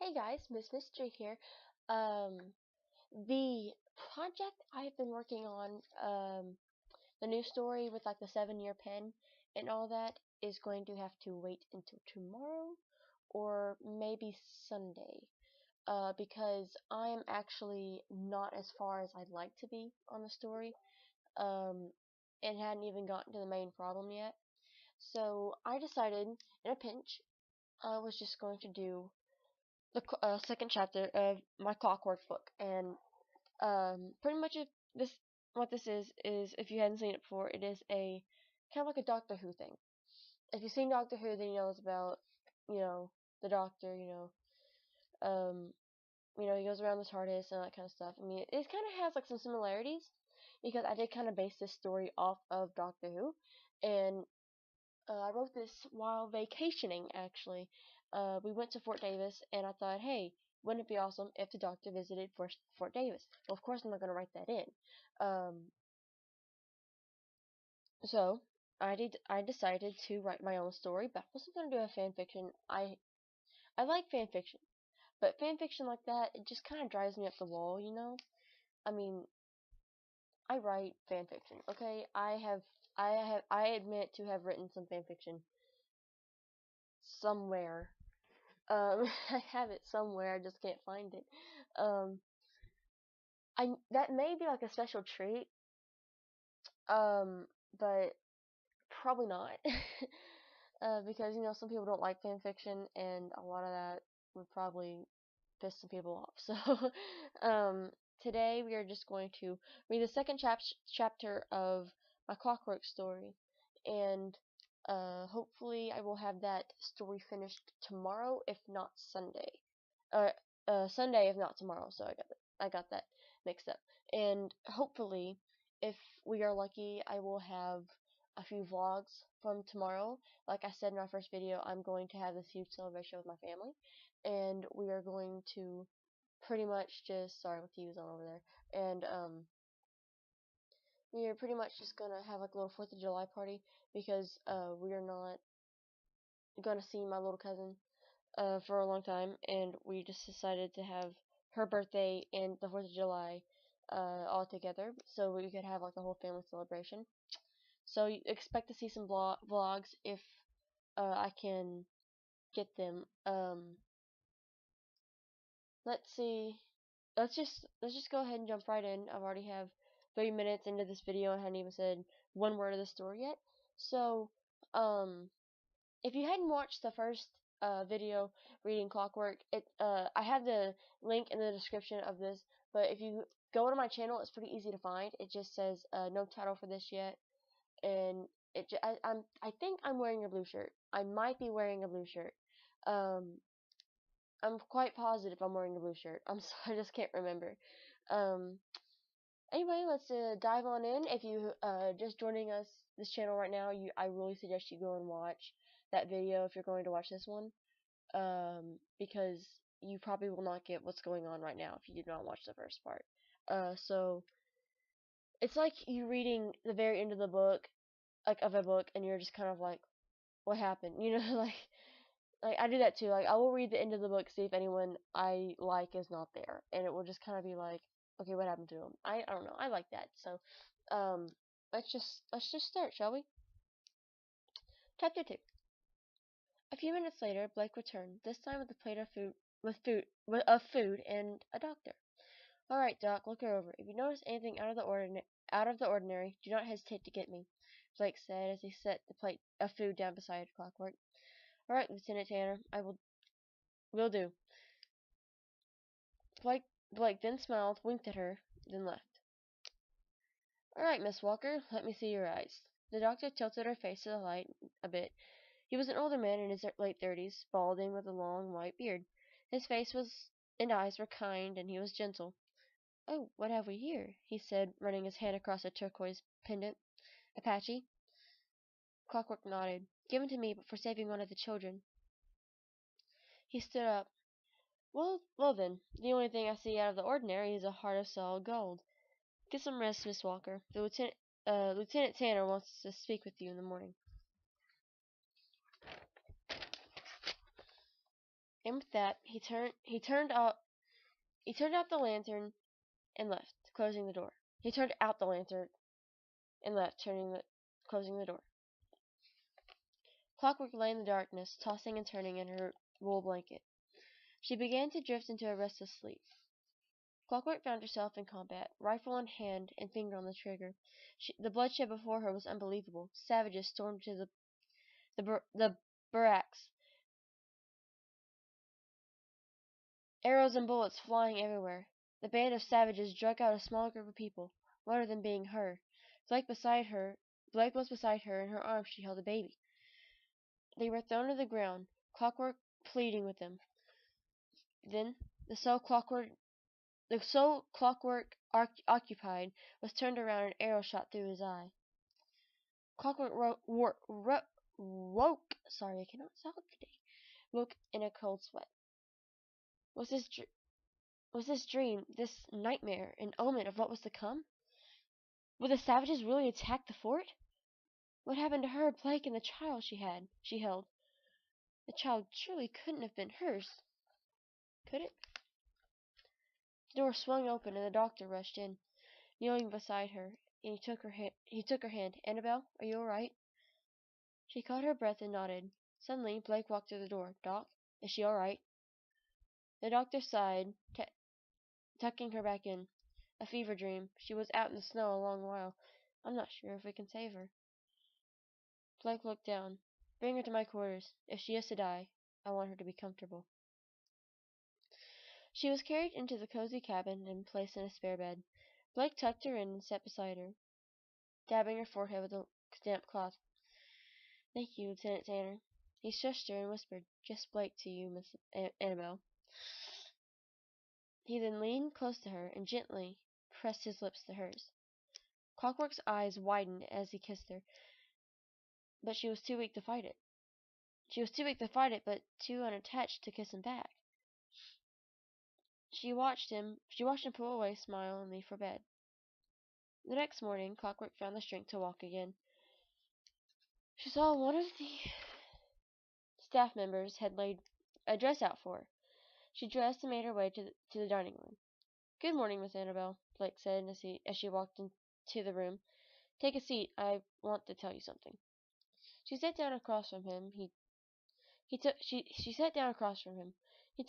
Hey guys, Miss Mystery here. Um, the project I've been working on, the new story with like the 7-year pen and all that, is going to have to wait until tomorrow or maybe Sunday. Because I am actually not as far as I'd like to be on the story. And hadn't even gotten to the main problem yet. So I decided, in a pinch, I was just going to do the second chapter of my Clockwork book, and pretty much this what this is, if you hadn't seen it before, it is a kind of like a Doctor Who thing. If you've seen Doctor Who, then you know it's about the Doctor, he goes around the TARDIS and all that kind of stuff. I mean, it kind of has like some similarities because I did kind of base this story off of Doctor Who, and I wrote this while vacationing, actually. We went to Fort Davis, and I thought, hey, wouldn't it be awesome if the Doctor visited Fort Davis? Well, of course I'm not going to write that in. So I decided to write my own story, but I wasn't going to do a fan fiction. I like fan fiction, but fan fiction like that, it just kind of drives me up the wall, you know? I mean, I write fan fiction, okay? I admit to have written some fan fiction somewhere. I have it somewhere, I just can't find it. Um, that may be like a special treat, but probably not. Because some people don't like fan fiction, and a lot of that would probably piss some people off. So, today we are just going to read the second chapter of my Clockwork story, and hopefully I will have that story finished tomorrow, if not Sunday. Sunday, if not tomorrow. So I got that mixed up. And hopefully, if we are lucky, I will have a few vlogs from tomorrow. Like I said in our first video, I'm going to have this huge celebration with my family, and we are going to pretty much just, sorry, my TV's on over there, and we are pretty much just gonna have like a little 4th of July party, because we are not gonna see my little cousin for a long time, and we just decided to have her birthday and the 4th of July all together, so we could have like a whole family celebration. So you expect to see some vlogs if I can get them. Let's see. Let's just go ahead and jump right in. I've already have 30 minutes into this video and haven't even said one word of the story yet. So, if you hadn't watched the first video reading Clockwork, I have the link in the description of this. But if you go to my channel, it's pretty easy to find. It just says no title for this yet, and I think I'm wearing a blue shirt. I might be wearing a blue shirt. I'm quite positive I'm wearing a blue shirt. I'm sorry, I just can't remember. Um, anyway, let's dive on in. If you just joining us this channel right now, I really suggest you go and watch that video if you're going to watch this one, because you probably will not get what's going on right now if you did not watch the first part. So it's like you reading the very end of the book, like of a book, and you're just kind of like, what happened? Like I do that too. Like I will read the end of the book, see if anyone I like is not there, and it will just kind of be like, okay, what happened to him? I don't know. I like that. So, let's just start, shall we? Chapter 2. A few minutes later, Blake returned, this time with a plate of food and a doctor. All right, Doc, look her over. If you notice anything out of the ordinary, do not hesitate to get me, Blake said as he set the plate of food down beside Clockwork. All right, Lieutenant Tanner, will do. Blake then smiled, winked at her, then left. All right, Miss Walker, let me see your eyes. The doctor tilted her face to the light a bit. He was an older man in his late 30s, balding with a long white beard. His face and eyes were kind, and he was gentle. Oh, what have we here? He said, running his hand across a turquoise pendant. Apache? Clockwork nodded. Given to me, but for saving one of the children. He stood up. Well then, the only thing I see out of the ordinary is a heart of solid gold. Get some rest, Miss Walker. The Lieutenant Tanner wants to speak with you in the morning. And with that, he turned out the lantern and left, closing the door. He turned out the lantern and left, closing the door. Clockwork lay in the darkness, tossing and turning in her wool blanket. She began to drift into a restless sleep. Clockwork found herself in combat, rifle in hand and finger on the trigger. The bloodshed before her was unbelievable. Savages stormed to the barracks, arrows and bullets flying everywhere. The band of savages drug out a small group of people, one of them being her. Blake was beside her, in her arms she held a baby. They were thrown to the ground, Clockwork pleading with them. Then the soul Clockwork occupied was turned around and an arrow shot through his eye. Clockwork woke. Sorry, I cannot talk today. Woke in a cold sweat. Was this dream, this nightmare, an omen of what was to come? Would the savages really attack the fort? What happened to her, Blake, and the child she held? The child surely couldn't have been hers, could it? The door swung open and the doctor rushed in, kneeling beside her, and he took her hand. Annabelle, are you all right? She caught her breath and nodded. Suddenly, Blake walked through the door. Doc, is she all right? The doctor sighed, tucking her back in. A fever dream. She was out in the snow a long while. I'm not sure if we can save her. Blake looked down. Bring her to my quarters. If she is to die, I want her to be comfortable. She was carried into the cozy cabin and placed in a spare bed. Blake tucked her in and sat beside her, dabbing her forehead with a damp cloth. Thank you, Lieutenant Tanner. He shushed her and whispered, Just Blake to you, Miss Annabelle. He then leaned close to her and gently pressed his lips to hers. Clockwork's eyes widened as he kissed her, but she was too weak to fight it. But too unattached to kiss him back. She watched him pull away, smile, and leave for bed. The next morning, Clockwork found the strength to walk again. She saw one of the staff members had laid a dress out for her. She dressed and made her way to the dining room. Good morning, Miss Annabelle, Blake said as she walked into the room. Take a seat. I want to tell you something. She sat down across from him. She sat down across from him. He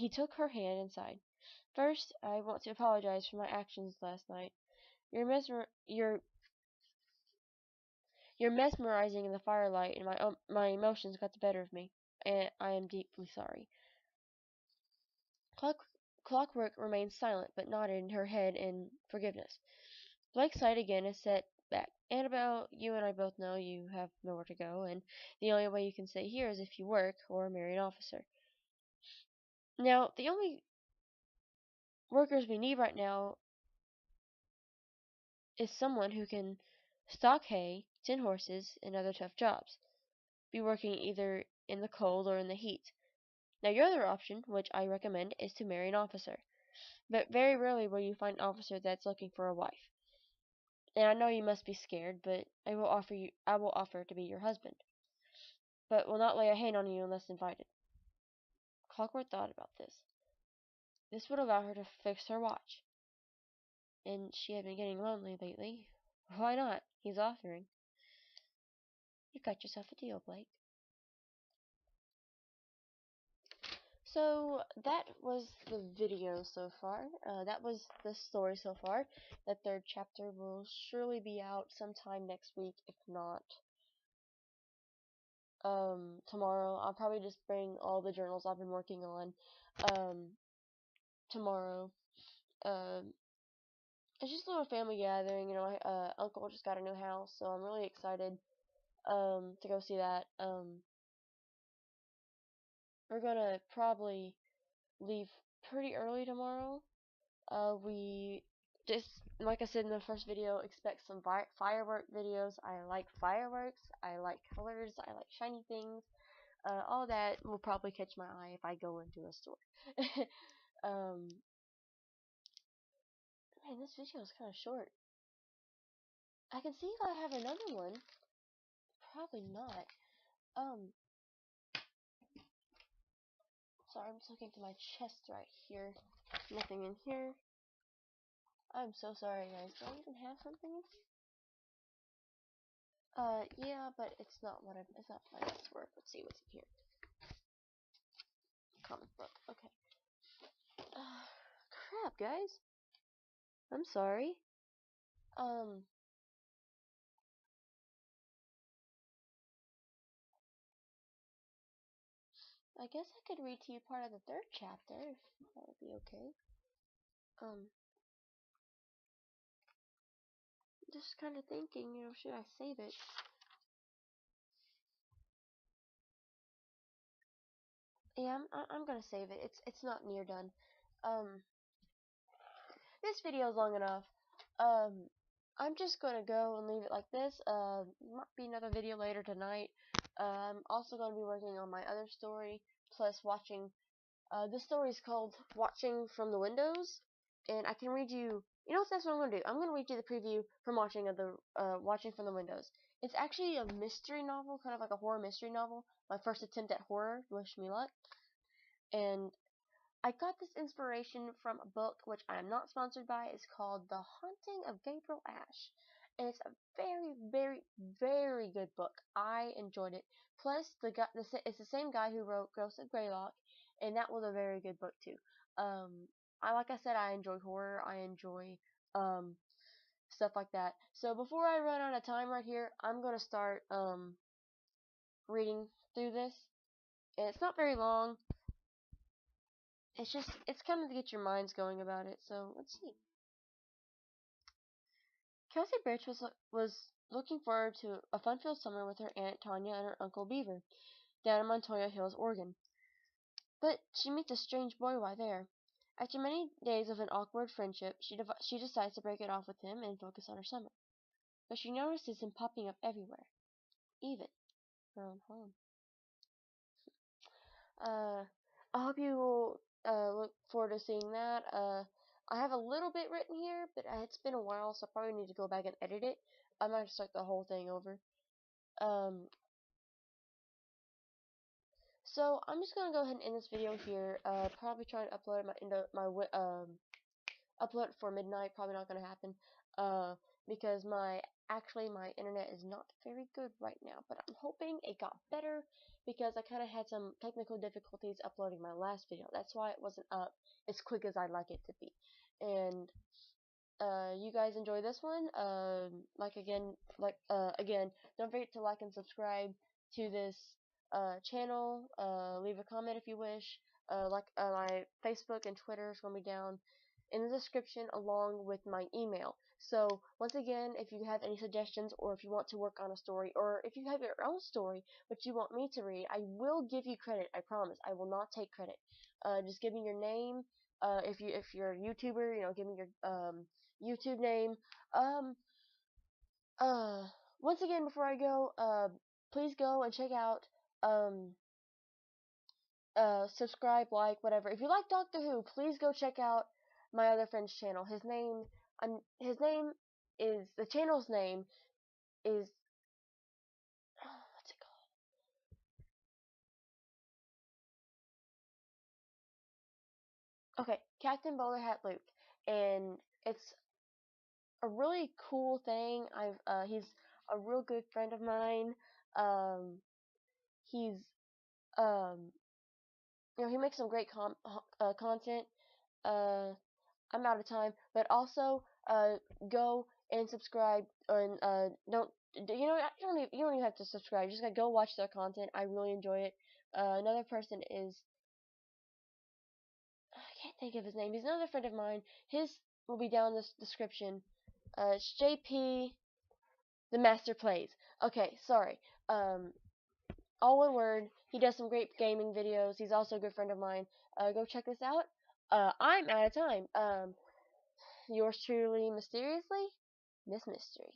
took her hand and sighed. First, I want to apologize for my actions last night. You're mesmerizing in the firelight, and my emotions got the better of me, and I am deeply sorry. Clockwork remained silent, but nodded her head in forgiveness. Blake sighed again and sat back. Annabelle, you and I both know you have nowhere to go, and the only way you can stay here is if you work or marry an officer. Now, the only workers we need right now is someone who can stalk hay, tend horses, and other tough jobs. Be working either in the cold or in the heat. Now, your other option, which I recommend, is to marry an officer. But very rarely will you find an officer that's looking for a wife. And I know you must be scared, but I will offer to be your husband. But will not lay a hand on you unless invited. Clockwork thought about this. This would allow her to fix her watch. And she had been getting lonely lately. Why not? He's offering. You got yourself a deal, Blake. So that was the video so far. That was the story so far. The third chapter will surely be out sometime next week, if not tomorrow. I'll probably just bring all the journals I've been working on tomorrow. It's just a little family gathering. You know, my uncle just got a new house, so I'm really excited to go see that. We're gonna probably leave pretty early tomorrow. We just, like I said in the first video, expect some firework videos. I like fireworks. I like colors. I like shiny things. All that will probably catch my eye if I go into a store. Man, this video is kind of short. I can see if I have another one. Probably not. Sorry, I'm just looking to my chest right here. Nothing in here. I'm so sorry, guys. Do I even have something in here? Yeah, but it's not it's not my best work. Let's see what's in here. Comic book. Okay. Crap, guys. I'm sorry. I guess I could read to you part of the third chapter, if that would be okay. Just kind of thinking, should I save it? Yeah, I'm gonna save it. It's not near done. This video is long enough. I'm just gonna go and leave it like this. Might be another video later tonight. I'm also gonna be working on my other story, plus watching. This story is called Watching from the Windows, and I can read you. That's what I'm gonna do. I'm gonna read you the preview from Watching from the Windows. It's actually a mystery novel, kind of like a horror mystery novel. My first attempt at horror. Wish me luck. And I got this inspiration from a book which I am not sponsored by. It's called The Haunting of Gabriel Ash. And it's a very, very, very good book. I enjoyed it. Plus, it's the same guy who wrote Ghost of Greylock, and that was a very good book too. Like I said, I enjoy horror. I enjoy stuff like that. So before I run out of time right here, I'm gonna start reading through this. And it's not very long. It's kind of to get your minds going about it. So let's see. Kelsey Birch was looking forward to a fun-filled summer with her Aunt Tanya and her Uncle Beaver down in Montoya Hills, Oregon. But she meets a strange boy while there. After many days of an awkward friendship, she decides to break it off with him and focus on her summer. But she notices him popping up everywhere, even her own home. I hope you will look forward to seeing that. I have a little bit written here, but it's been a while, so I probably need to go back and edit it. I might start the whole thing over. So I'm just gonna go ahead and end this video here. Probably try to upload upload it for midnight. Probably not gonna happen. Because my internet is not very good right now, but I'm hoping it got better because I kind of had some technical difficulties uploading my last video. That's why it wasn't up as quick as I'd like it to be. And you guys enjoy this one. Again, don't forget to like and subscribe to this channel. Leave a comment if you wish. My Facebook and Twitter is gonna be down in the description along with my email. So once again, if you have any suggestions or if you want to work on a story or if you have your own story which you want me to read, I will give you credit. I promise. I will not take credit. Just give me your name. If you're a YouTuber, give me your YouTube name. Um uh Once again, before I go, please go and check out subscribe, like, whatever. If you like Doctor Who, please go check out my other friend's channel. The channel's name is what's it called? Okay, Captain Bowler Hat Luke, and it's a really cool thing. He's a real good friend of mine. He's he makes some great content. I'm out of time, but also go and subscribe and don't you don't even have to subscribe. Just gotta go watch their content. I really enjoy it. Another person is I can't think of his name. He's another friend of mine. His will be down in the description. It's JP the Master Plays. Okay, sorry. All one word. He does some great gaming videos. He's also a good friend of mine. Go check this out. I'm out of time. Yours truly, mysteriously, Miss Mystery.